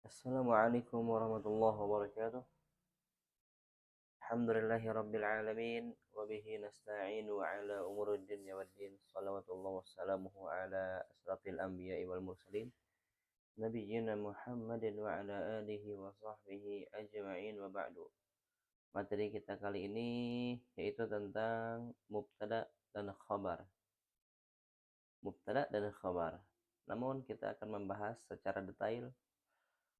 Assalamualaikum warahmatullahi wabarakatuh. Alhamdulillahi rabbil alamin wa bihi nasta'inu ala umuri dunya waddin. Salawatullah wassalamuhu ala asrafil anbiya'i wal mursalin nabiyyina Muhammadin wa ala alihi wa sahbihi ajma'in wa ba'du. Materi kita kali ini yaitu tentang mubtada dan khabar. Mubtada dan khabar. Namun kita akan membahas secara detail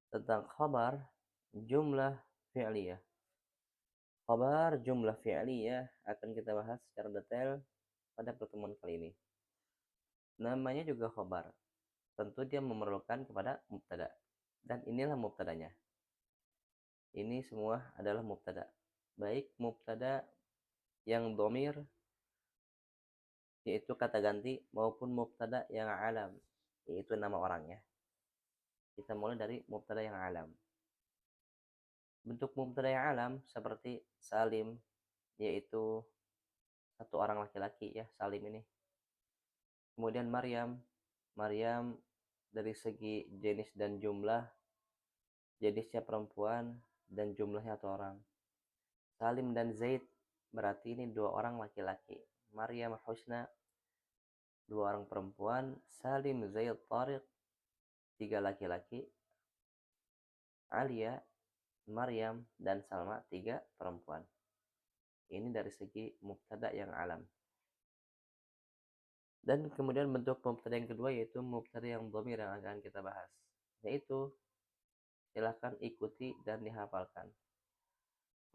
tentang khabar jumlah fi'liyah. Khabar jumlah fi'liyah akan kita bahas secara detail pada pertemuan kali ini. Namanya juga khabar. Tentu dia memerlukan kepada mubtada. Dan inilah mubtadanya. Ini semua adalah mubtada. Baik mubtada yang dhamir, yaitu kata ganti, maupun mubtada yang alam, yaitu nama orangnya. Kita mulai dari mubtada yang alam. Bentuk mubtada yang alam seperti Salim, yaitu satu orang laki-laki ya, Salim ini. Kemudian Maryam dari segi jenis dan jumlah, jenisnya perempuan dan jumlahnya satu orang. Salim dan Zaid berarti ini dua orang laki-laki. Maryam Husna dua orang perempuan. Salim Zaid Tariq tiga laki-laki. Alia, Maryam dan Salma tiga perempuan. Ini dari segi mubtada yang alam. Dan kemudian bentuk mubtada yang kedua yaitu mubtada yang dhamir yang akan kita bahas, yaitu silahkan ikuti dan dihafalkan.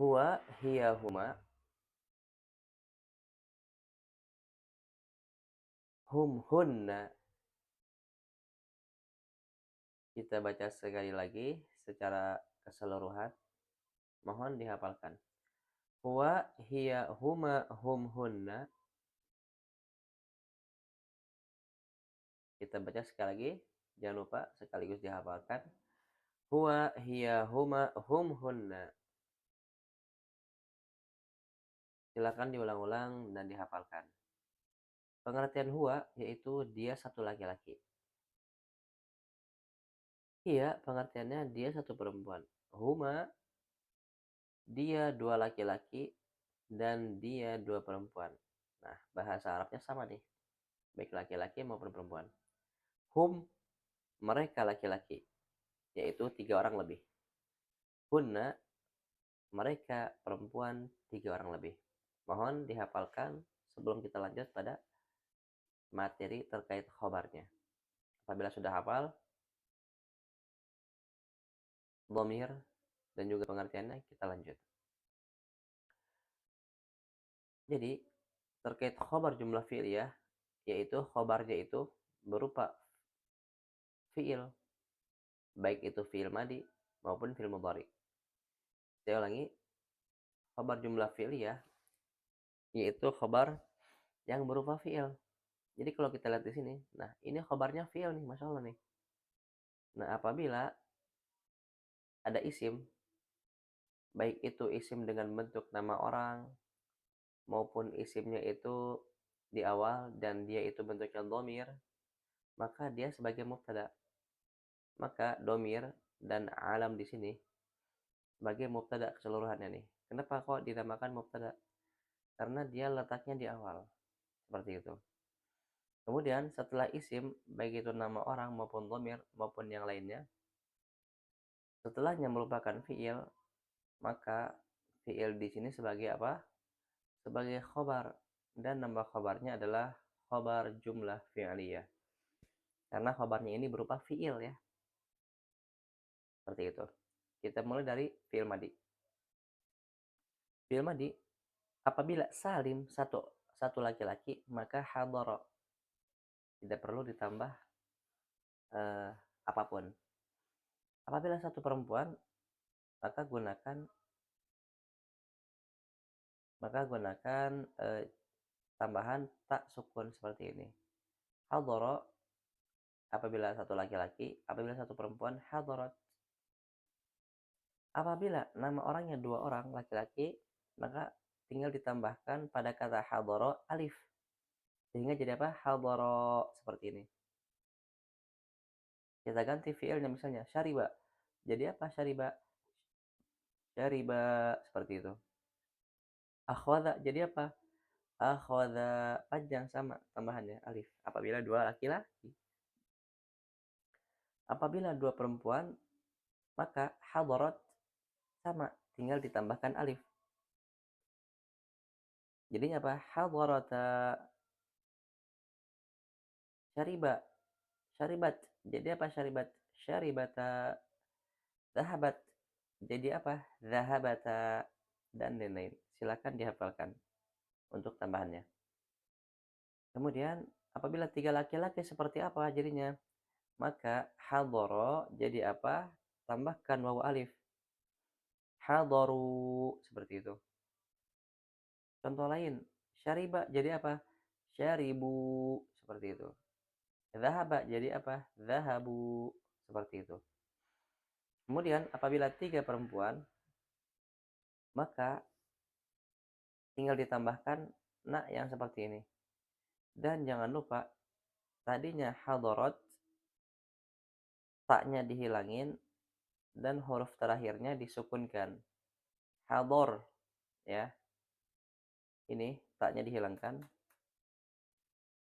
Huwa, hiya, huma. Hum, hunna. Kita baca sekali lagi secara keseluruhan. Mohon dihafalkan. Huwa, hiya, huma, hum, hunna. Kita baca sekali lagi. Jangan lupa sekaligus dihafalkan. Huwa, hiya, huma, hum, hunna. Silakan diulang-ulang dan dihafalkan. Pengertian huwa yaitu dia satu laki-laki. Hiya pengertiannya dia satu perempuan. Huma dia dua laki-laki dan dia dua perempuan. Nah, bahasa Arabnya sama nih. Baik laki-laki maupun perempuan. Hum mereka laki-laki, yaitu tiga orang lebih. Hunna mereka perempuan tiga orang lebih. Mohon dihafalkan sebelum kita lanjut pada materi terkait khobarnya. Apabila sudah hafal dhamir dan juga pengertiannya, kita lanjut. Jadi terkait khobar jumlah fi'liyah, yaitu khobarnya itu berupa fi'il, baik itu fi'il madi maupun fi'il mudhari. Saya ulangi, khobar jumlah fi'liyah yaitu khobar yang berupa fi'il. Jadi kalau kita lihat di sini, nah ini khobarnya fi'il nih, masya Allah nih. Nah apabila ada isim, baik itu isim dengan bentuk nama orang maupun isimnya itu di awal dan dia itu bentuknya dhamir, maka dia sebagai mubtada. Maka dhamir dan alam di sini sebagai mubtada keseluruhannya nih. Kenapa kok dinamakan mubtada? Karena dia letaknya di awal. Seperti itu. Kemudian setelah isim, baik itu nama orang maupun dhamir maupun yang lainnya, setelahnya merupakan fi'il, maka fi'il di sini sebagai apa? Sebagai khobar. Dan nama khobarnya adalah khobar jumlah fi'liyah. Karena khobarnya ini berupa fi'il ya. Seperti itu. Kita mulai dari fi'il madi. Fi'il madi, apabila salim satu laki-laki, maka hadara. Tidak perlu ditambah apapun. Apabila satu perempuan, maka gunakan tambahan tak sukun seperti ini. Hadara apabila satu laki-laki, apabila satu perempuan, hadarat. Apabila nama orangnya dua orang laki-laki, maka tinggal ditambahkan pada kata hadara alif. Sehingga jadi apa? Hadara seperti ini. Kita ganti fi'ilnya misalnya syariba. jadi apa syariba? Syariba, seperti itu. Akhwadha jadi apa? Akhwadha, panjang sama tambahannya alif. Apabila dua laki-laki. Apabila dua perempuan, maka hadarat sama, tinggal ditambahkan alif. Jadinya apa? Hadarata syariba, syaribat. Jadi apa syaribat? Syaribata zahabat. Jadi apa? Zahabata, dan lain-lain. Silakan dihafalkan untuk tambahannya. Kemudian apabila tiga laki-laki seperti apa jadinya? Maka hadoro jadi apa? Tambahkan wawu alif. Hadaru, seperti itu. Contoh lain, syariba jadi apa? Syaribu, seperti itu. Zahaba jadi apa? Zahabu, seperti itu. Kemudian apabila tiga perempuan, maka tinggal ditambahkan na yang seperti ini. Dan jangan lupa, tadinya hadarat, taknya dihilangin, dan huruf terakhirnya disukunkan. Hador, ya. Ini taknya dihilangkan,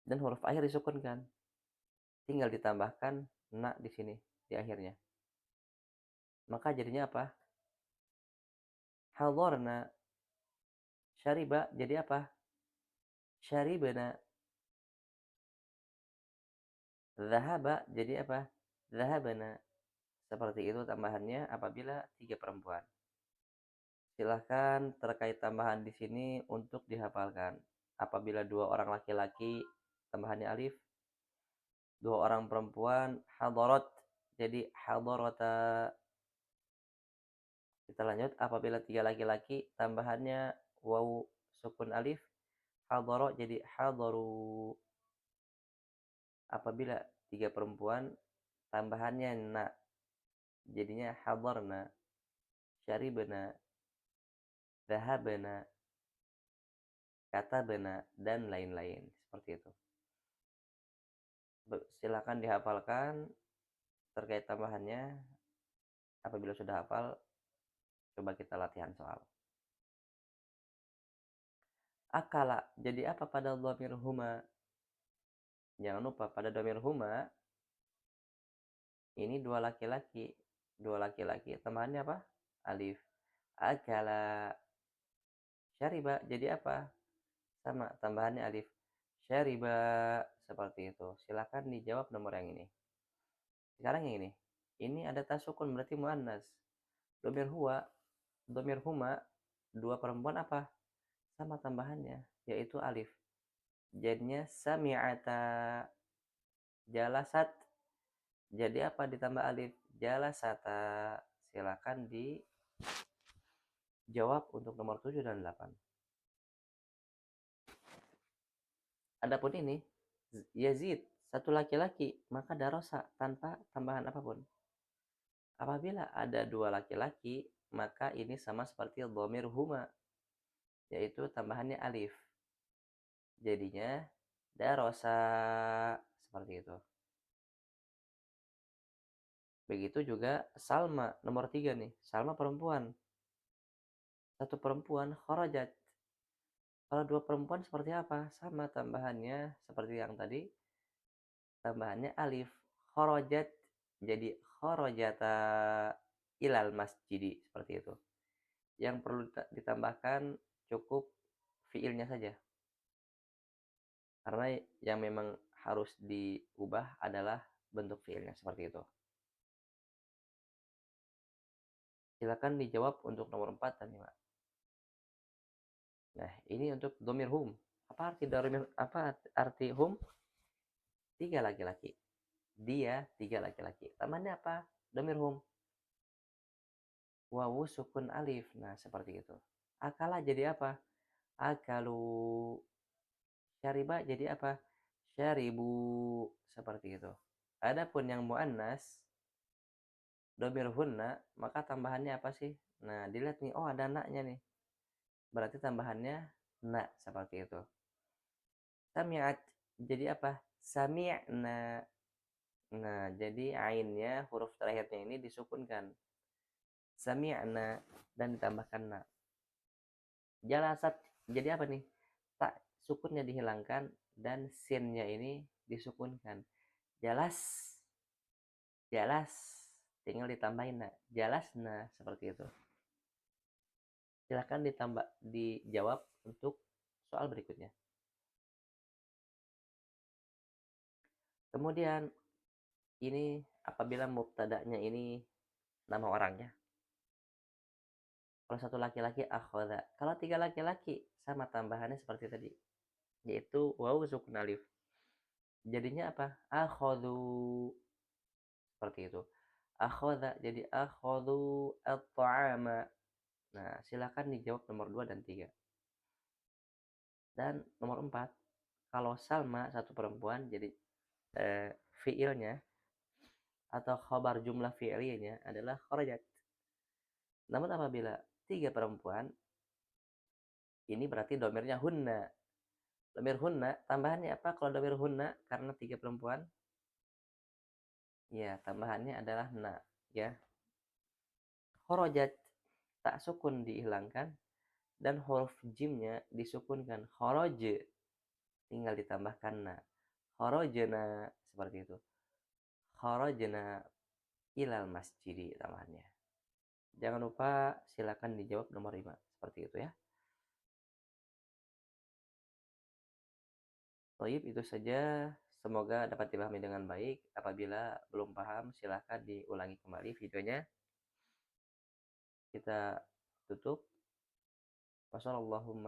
dan huruf akhir disukunkan. Tinggal ditambahkan na di sini, di akhirnya. Maka jadinya apa? Hadorna. Syariba jadi apa? Syaribna. Zahaba jadi apa? Zahabna. Seperti itu tambahannya apabila tiga perempuan. Silahkan terkait tambahan di sini untuk dihafalkan. Apabila dua orang laki-laki, tambahannya alif. Dua orang perempuan, hadarat. Jadi hadarata. Kita lanjut. Apabila tiga laki-laki, tambahannya wawu sukun alif. Hadarat jadi hadaru. Apabila tiga perempuan, tambahannya na. Jadinya hadarna, syaribna, dhahabna, katabna, dan lain-lain. Seperti itu. Silakan dihafalkan terkait tambahannya. Apabila sudah hafal, coba kita latihan soal. Akala jadi apa pada dhamir huma? Jangan lupa pada dhamir huma ini dua laki-laki. Dua laki-laki tambahannya apa? Alif. Akala. Syariba jadi apa? Sama, tambahannya alif. Syariba, seperti itu. Silakan dijawab nomor yang ini. Sekarang yang ini. Ini ada tasukun berarti muannas. Dhamir huwa, dhamir huma, dua perempuan apa? Sama tambahannya, yaitu alif. Jadinya sami'ata. Jalasat. Jadi apa ditambah alif? Jalasata. Silakan dijawab untuk nomor 7 dan 8. Adapun ini Yazid, satu laki-laki, maka darosa tanpa tambahan apapun. Apabila ada dua laki-laki, maka ini sama seperti dhamir huma, yaitu tambahannya alif. Jadinya darosa, seperti itu. Begitu juga Salma, nomor 3 nih. Salma perempuan. Satu perempuan, kharajat. Kalau dua perempuan seperti apa? Sama tambahannya seperti yang tadi. Tambahannya alif. Kharajat jadi kharajata ilal masjidi, seperti itu. Yang perlu ditambahkan cukup fiilnya saja. Karena yang memang harus diubah adalah bentuk fiilnya, seperti itu. Silakan dijawab untuk nomor 4 dan 5. Nah, ini untuk domir hum. Apa arti hum? Tiga laki-laki. Dia tiga laki-laki. Tamannya apa? Domir hum. Wawu sukun alif. Nah, seperti itu. Akala jadi apa? Akalu. Syariba jadi apa? Syaribu. Seperti itu. Adapun yang muannas, domir hunna, maka tambahannya apa sih? Nah, dilihat nih. Oh, ada naknya nih. Berarti tambahannya na, seperti itu. Sami'at jadi apa? Sami'na. Nah, jadi ainnya huruf terakhirnya ini disukunkan. Sami'na dan ditambahkan na. Jalasat jadi apa nih? Tak sukunnya dihilangkan dan sinnya ini disukunkan. Jalas, jalas. Tinggal ditambahin na. Jalasna seperti itu. Silakan dijawab untuk soal berikutnya. Kemudian ini apabila mubtada'nya ini nama orangnya. Kalau satu laki-laki akhadha. Kalau tiga laki-laki sama tambahannya seperti tadi, yaitu wawu sukun alif. Jadinya apa? Akhadhu. Seperti itu. Akhadha jadi akhadhu at-ta'ama. Nah, silakan dijawab nomor 2 dan 3. Dan nomor 4, kalau Salma satu perempuan jadi fiilnya atau khabar jumlah fi'liyanya adalah kharajat. Namun apabila 3 perempuan, ini berarti domirnya hunna. Domir hunna, tambahannya apa kalau domir hunna? Karena 3 perempuan, ya tambahannya adalah na. Ya, kharajat, tak sukun dihilangkan, dan huruf jimnya disukunkan. Kharaj, tinggal ditambahkan na. Kharajna, seperti itu. Kharajna ilal masjidi tambahannya. Jangan lupa silakan dijawab nomor 5. Seperti itu ya. Baik, itu saja. Semoga dapat dipahami dengan baik. Apabila belum paham, silahkan diulangi kembali videonya. Kita tutup. Wassalamualaikum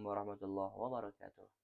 warahmatullahi wabarakatuh.